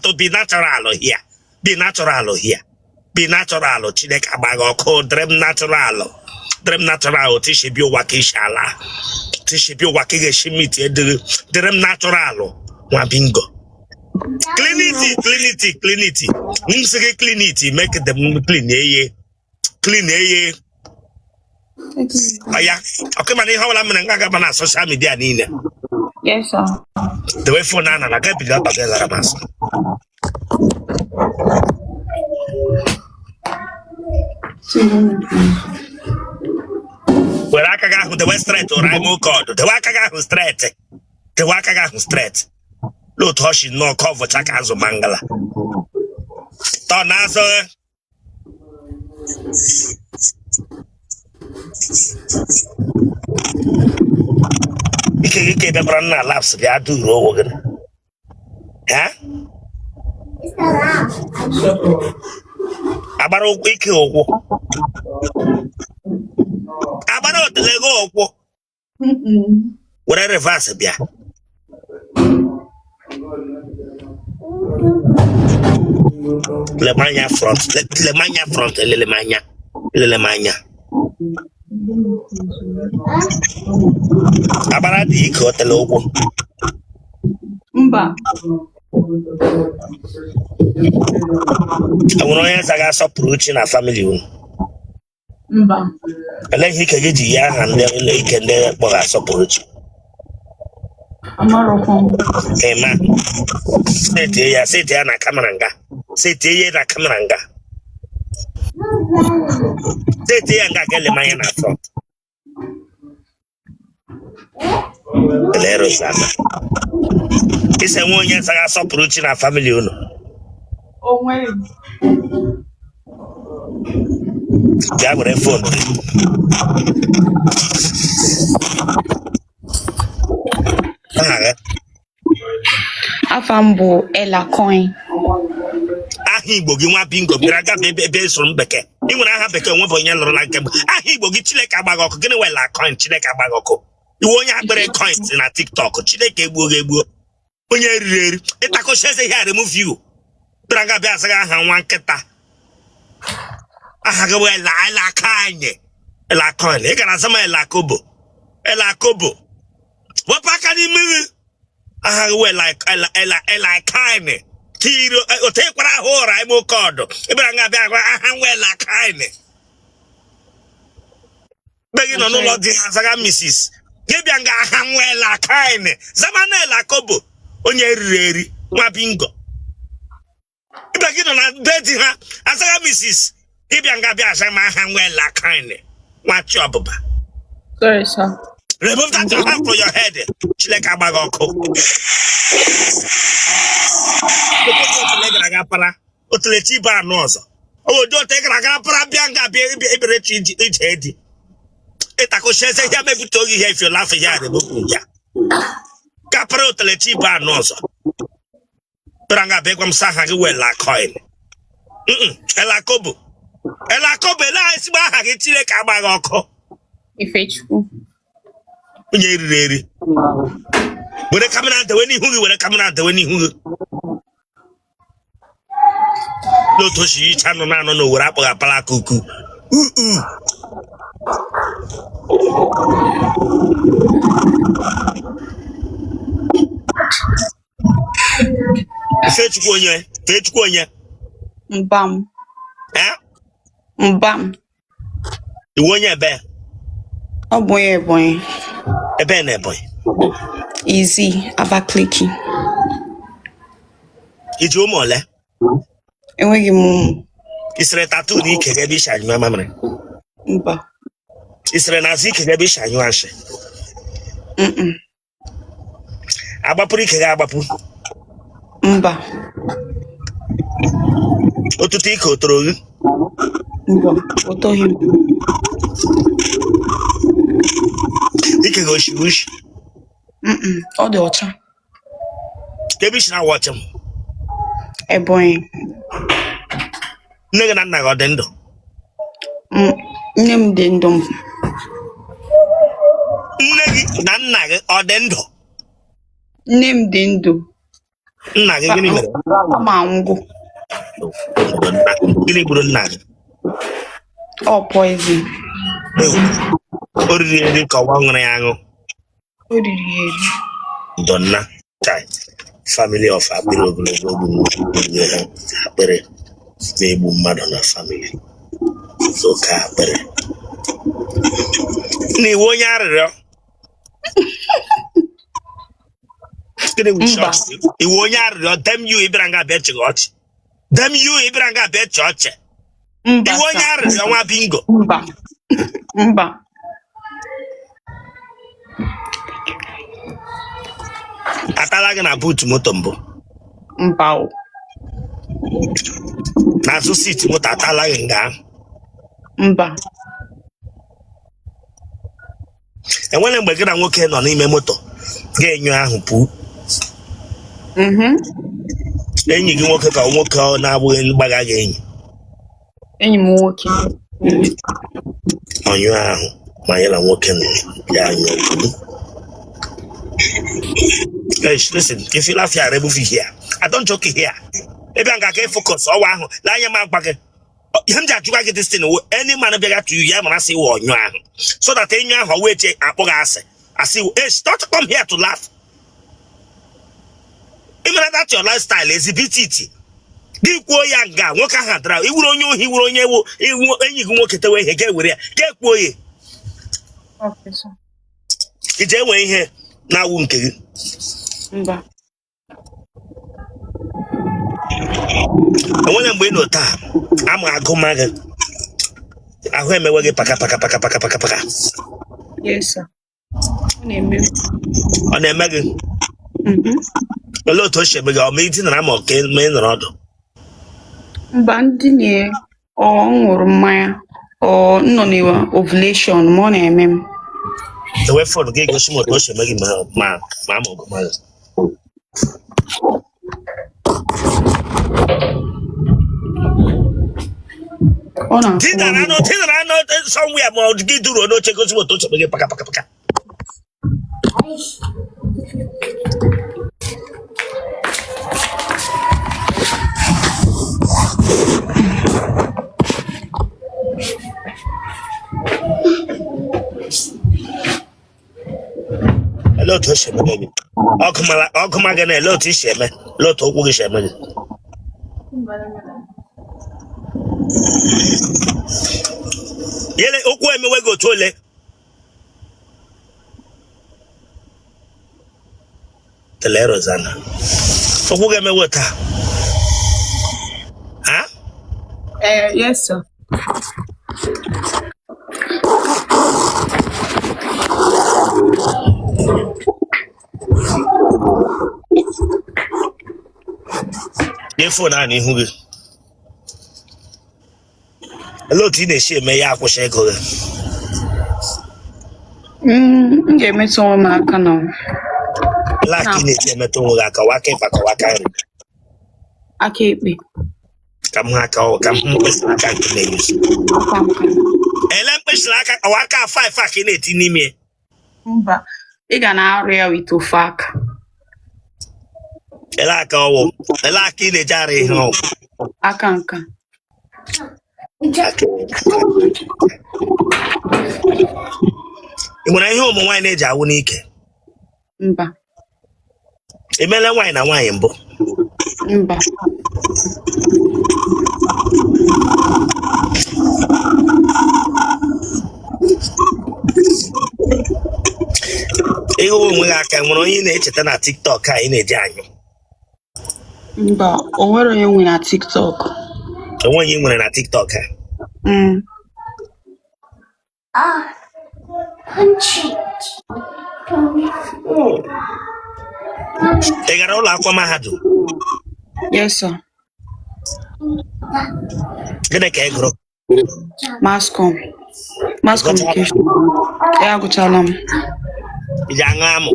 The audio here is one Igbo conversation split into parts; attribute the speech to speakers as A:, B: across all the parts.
A: to be natural here. Be natural here. Be natural. Chineke agbagoko. Dream natural. Dream natural. Tishibio wakishala. Tishibio wakigeshimiti. Dream natural. Wabingo. Cleanity. Nimsege cleanity. Make them clean. Clean. Aya. Okay, man. How am I going to social media?
B: Yes, sir.
A: The way for Nana, I can't pick up again. Where I can go the West Street or I'm called the Wakaga Street. The Wakaga Street. Look, Hoshi no cover Chakazo Mangala. Tonazo. You keep a brand laps. They are doing Rogan. Huh? Abaro wiki owo. Abaro the Lego owo. What I reverse bia. Lemanya front, Lemanya. Abara di iko the logo.
B: Mba.
A: I want to get approaching a family.
B: Mba.
A: I like he can get ya and then he can then approach.
B: Amaroko.
A: Amen. Say na kamaranga. Say na kamaranga. Say anga gele maya na front. Lero sana. It's a 1 year I saw approaching a family.
B: Oh, wait.
A: Jabber phone.
B: Afambo Ella Coin.
A: Ahibo gi nwa bingo biraga be so mbeke. I nwere aha beke nwe bonye loro na nke. Ahibo gi Chineke agbagoko gini we la coin Chineke agbagoko. Iwo onye agbere coins na TikTok Chineke egbuo. Onye riri itako sheze here remove you. Biraga be asaga aha nwa nketa. Aha ga we la kanye. La coin. E gara sama Ela Kobo. Wapaka ni mimi. Aha we like Ela kanye. Tiro o te kwara hora imo kodo ibanga bia kwa ahanwela kaine begi no lo di asaga Mrs. Gebianga ahanwela kaine zamanela kobo onye rireri nwa bingo ibegi no na bedi ha asaga Mrs. Gebianga bia asaga ahanwela kaine nwa chobuba.
B: Sorry, sir.
A: Remove that hat from your head. Chileka bagoko. Oteleti ba nozo. Oh, don't take ragapara bianga be head. Etako shese here maybe told you here if you laugh here the book. Capra oteleti ba nozo. Branga begum saha well la coin. Ela kobo la isba hagi chileka bagoko.
B: Ifechu.
A: Unye riri. Were coming out the when you no toshi channel no wrap up a cuckoo. Fetch Konya.
B: Mbam.
A: Eh?
B: Mbam.
A: The one ya bear.
B: Oh boy.
A: A bear boy.
B: Easy. Abakliki.
A: It's your mole.
B: Enweghị m.
A: Isre tattoo ni kege bi shanyu mamre.
B: Mba.
A: Isre nazi kege bi shanyu anshe. Abapuri kege abapu.
B: Mba.
A: Otutu ike otoro gị.
B: Mba. Otoghị m.
A: Ike gị oshi.
B: Ọ dị ọcha.
A: Kebi shi na watch m.
B: Ebonyi.
A: Nne gị na nna gị ọ dị ndụ?
B: Nne m dị ndụ.
A: Nne gị na nna gị ọ dị ndụ?
B: Nne m dị ndụ.
A: Nna gị gịnị mere?
B: Ma ngwụ.
A: Gịnị gburu nna gị?
B: Ọ poison.
A: O riri nri ka ọwa ṅụrụ ya aṅụ.
B: O riri ya eri.
A: Donna child family of akpịrị ogologo ogbe ha akpịrị na-egbu mmadụ na family oke akpịrị. Na iwu onye arịrịọ iwu onye arịrịọ dem yu ịbịara nga abịa chịghị ọchị dem yu ịbịara nga abịa chị ọchị iwu onye arịrịọ nwa bingo.
B: Mba.
A: Atala gị na buutu moto mbụ?
B: Mba o.
A: N'azụ siti moto atala gị nga?
B: Mba.
A: Enwere mgbe gị na nwoke nọ n'ime moto ga-enyo ahụ pụọ? Enyi gị nwoke ka nwoke ọ na-abụghị mgbaga gị enyi?
B: Enyi m nwoke.
A: Ọnyụ ahụ ma ya na nwoke nọ ya anyụ. Guys, listen, if you laugh here, remove it here. I don't joke here. Maybe I'm gonna focus. Oh, wow. Like your man back. You just try to get this thing. Any man be got to you, man. I say, oh, you are. So that any man who wait, I say, hey, start to come here to laugh. Even that your lifestyle is a bit it. Give boy young guy, work a hand. He will on you, he will on you, he will, and you can walk it away. He get with it. Get boy.
B: Okay, sir.
A: It's a way here. Now, won't kill.
B: Mba.
A: Enwere mgbe ị nọ taa ama agụ maga ahụ emewe gị paka.
B: Yes, sir.
A: Ọ na-eme gị? Olee otu o si eme gị? Ọ ma ị dinara ma ọ ka ma ị nọrọ ọdụ?
B: Mba, ndị nye ọ ṅụrụ mmanya ọ nọ na ovulation ma ọ na-eme m.
A: Ewe fon gị gosi m otu o si eme gị ma ama ọgụ maga. Tinara no somewhere ma ọ gị duru n'oche gosi m otu o si eme gị paka. Hello to sheme gị. Ọkụma gị na hello to sheme. Hello to okwu gị sheme gị. Yele okwu emewe gị otu ole? Tele Rosanna. Okwu gị emewe taa? Ha?
B: Yes, sir. Nye phone a n'ihu gị. Hello otu ị na-esi eme ya akwụsị ego gị? M ga-emetụ onwe m aka na
A: Laki na-eti emetụ onwe gị aka waka ịba ka waka nri.
B: aka ekpe.
A: Ka m mkpesịrị aka nke na-eyusi. Ele mkpesịrị aka waka 5 a ka ị na-eti n'ime.
B: Mba, ị ga na-arụ ya with ofe aka.
A: Ele aka ọwụ. Ele aka ị na-eji arụ ihe ọwụ.
B: Aka nka.
A: Ị nwere ihe ụmụ nwaanyị na-eji awụ n'ike?
B: Mba.
A: Emela nwaanyị na nwaanyị mbụ?
B: Mba.
A: Ịhụ onwe gị aka nwere onye na-echeta na TikTok a ị na-eji anyụ?
B: Mba, o nwere onye nwe na TikTok.
A: Onwe onye nwere na TikTok a? Ị gara ụlọ akwụkwọ mahadum?
B: Yes, sir.
A: Gịnị ka ị gụrụ?
B: Mass communication. Ya agụchala m.
A: Ị ji aṅụ amụ?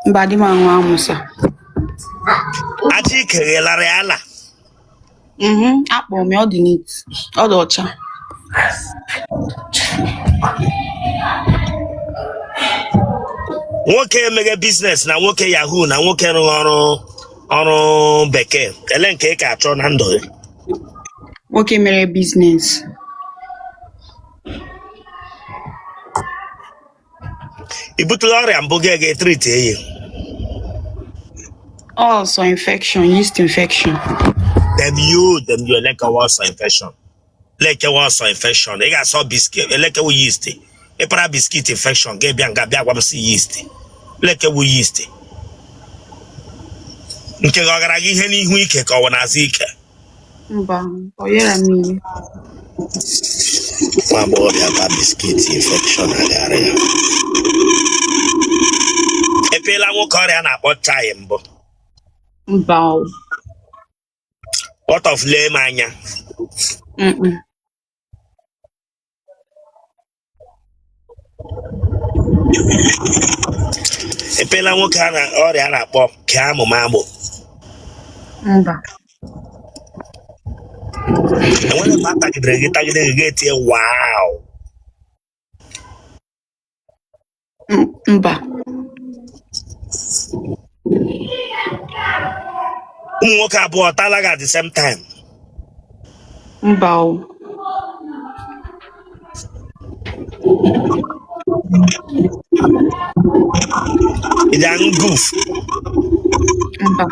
B: Mba, di m aṅụ amụ, sir.
A: Aja ike ghelara ya ala?
B: Akpọ m ya, ọ dị neat. Ọ dị ọcha.
A: Nwoke emeghe biznes na nwoke Yahoo na nwoke rụrụ ọrụ ọrụ bekee ele nke ị ka achọ na ndụ gị
B: nwoke mere business.
A: i butela ọrịa mbụ gị ga-etriti eyi
B: Also infection, yeast infection.
A: dem you elekewa ọsọ infection lekewa ọsọ infection ị ga-asọ biskit elekewu yeast ịpara biskit infection ga-ebịa nga bịa gwa m si yeast lekewu yeast nke gị ọ gara gị ihe n'ihu ike ka ọ wụ n'azụ ike
B: Mba, ọ yara m ihe.
A: nwa agbọghọbịa ba biskit infection agara ya epeela nwoke ọrịa na-akpọ chai mbụ
B: Mba o.
A: what of lee m anya epeela nwoke ọrịa na-akpọ kee amụmamụ
B: Mba.
A: enwere mgbe atagidere gị ga-etinye wow
B: Mba.
A: ụmụ nwoke abụọ tala gị at the same time
B: Mba o.
A: ị ji aṅụ goof
B: Mba.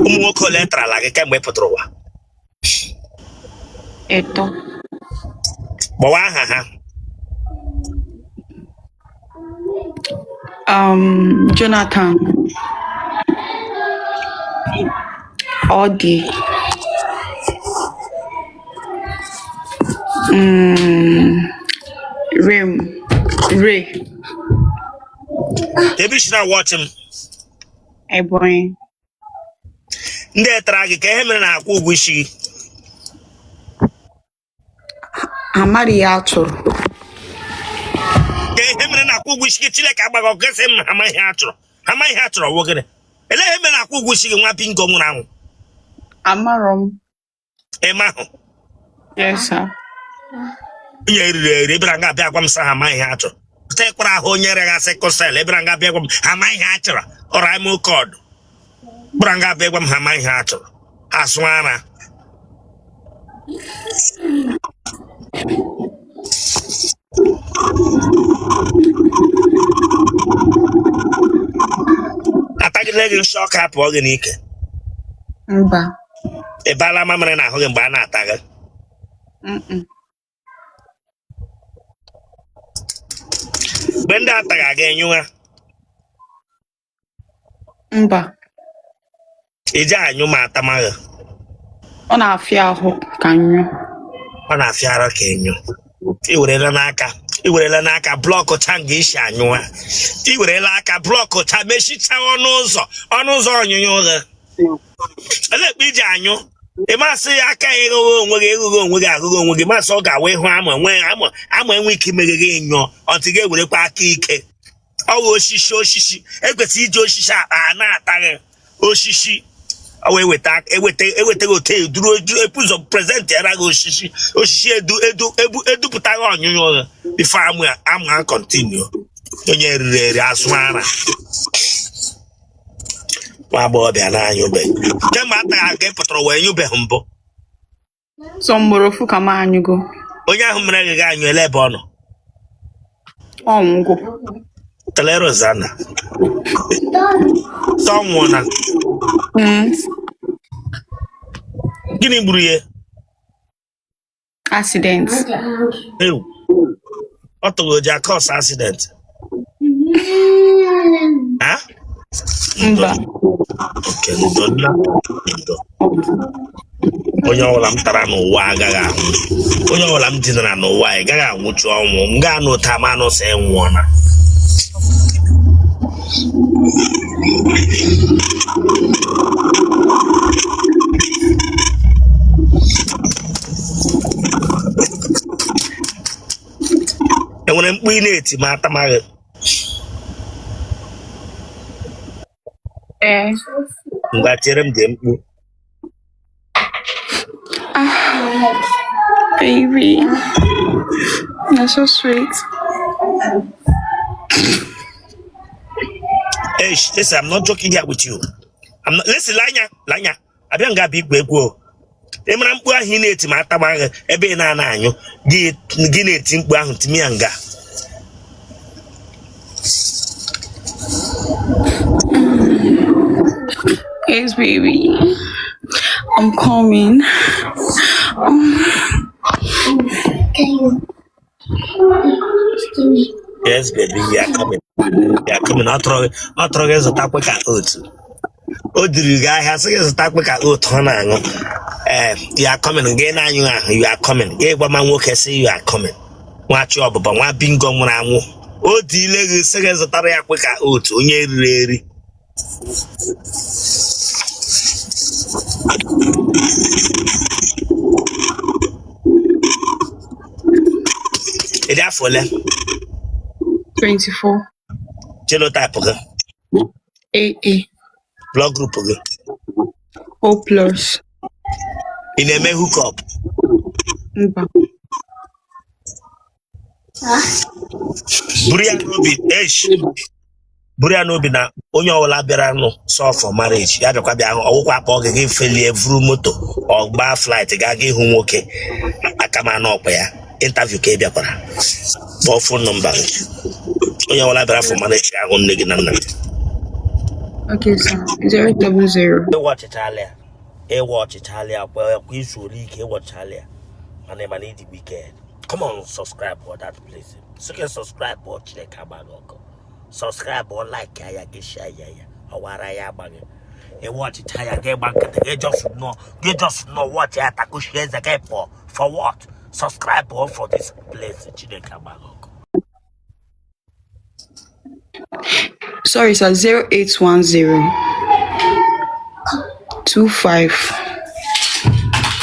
A: ụmụ nwoke ole tarala gị kemgbe ị pụtara ụwa
B: Eto.
A: gbawa aha ha
B: Jonathan. Odi. Ray.
A: ebe isi na watch m
B: Ebonyi.
A: ndị etara gị ka ihe mere na-akwụ ụgwọ isi gị
B: Amari ya atụrụ.
A: ka ihe mere na-akwụ ụgwọ isi gị Chineke agbaghị ọgụ gasị m ha amaghị ihe a chọrọ ọwụ gịnị ele ihe mere na-akwụ ụgwọ isi gị nwa pingo nwụrụ anwụ
B: Amarọ m.
A: ịma ahụ
B: Yes, sir.
A: onye eriri eri ebere nga abịa gwa m sa ha amaghị ihe a chọrọ pụta ịkpara ahụ onye regasị kọsel ebere nga abịa gwa m ha amaghị ihe a chọrọ ọra ime kọdụ kpara nga abịa gwa m ha amaghị ihe a chọrọ asụ ara atagide gị nsọ ọka pụọ gị n'ike
B: Mba.
A: ị baala mamịrị n'ahụ gị mgbe a na-ata gị mgbe ndị ataghị aga enyụwa
B: Mba.
A: iji anyụ ma atamaghị
B: Ọ na-afịa ahụ ka nyụ.
A: ọ na-afịa ara ka enyo iwerela n'aka blọkụ cha nga isi anyụwa iwerela aka blọkụ cha mechicha ọnụ ụzọ ọnyụnyụ ụgha elekpe iji anyụ ịmasị aka ya eghụghị onwe gị agụghị onwe gị masị ọ ga-awa ịhụ ama enwe ike imeghe gị nyụọ ọtị ga-ewerekwa aka ike ọghụ osisi ekwesịrị iji osisi akpa na-ataghị osisi ewetaghị ote eduru ụzọ prezentị ara gị osisi edupụtaghị ọnyụnyụ ụgha bifo amụ kọntinu onye riri eri asụ ara nwa agbọghọbịa na-anyụbeghị kemgbe ataghị aga ịpụtara wee nyụbeghị mbụ
B: Sọ mgboro ofu ka m anyụgo.
A: onye ahụ mere gị anyụ ele ebe ọ nọ
B: Ọnwụgo.
A: tele Rosanna tọnwụna gịnị gburu ya
B: Accident.
A: ọ tụrụ oji akọs accident
B: Mba.
A: oke ndo onye ọbụla m tara n'ụwa agaghị anwụ onye ọbụla m dinara n'ụwa ị gaghị anwụchu ọnwụ m gaa n'ụta manụ sọ nwụọna enwere mkpu ị na-eti ma atamaghị ngwa tiere m dị mkpu
B: Baby, you're so sweet.
A: Listen, I'm not joking here with you. I'm not. Listen, Lanya. Abịanga big go. Emara mkpu ahụ ị na-eti ma atamaghị ebe ị na-ana anyụ gị na-eti mkpu ahụ timi ya nga.
B: Yes, baby. I'm coming.
A: Yes, baby, you are coming. You are coming. I'll throw it a tap with oats. Oh, do you guys have a tap with oat? You are coming again. You are coming. Yeah, but my work say you are coming. Watch your but one bingo when I move. Oh, do you like seconds of tariak with oats? Only really. It's for
B: 24.
A: Genotype again.
B: AA.
A: Blood group again.
B: O plus.
A: In a hook up.
B: Mba.
A: Burian will be now. Only all Laberano saw for marriage. You have a walk up again, failure, through motor or bar flight. I gave him okay. I come on up here. Interview Kabia. Or phone number. Only all Labera for marriage. I won't make it.
B: Okay, sir. 000.
A: Watch Italia. Watch Italia. Well, we should leak. Watch Italia. My name is the weekend. Come on, subscribe for that place. So you can subscribe or check out. Subscribe or like ya get share ya or what I am banging. You watch it higher get back. You just know what you have to share the game for what? Subscribe or for this place in Chinekabago.
B: Sorry, sir. 0810 25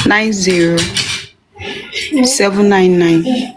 B: 90 799.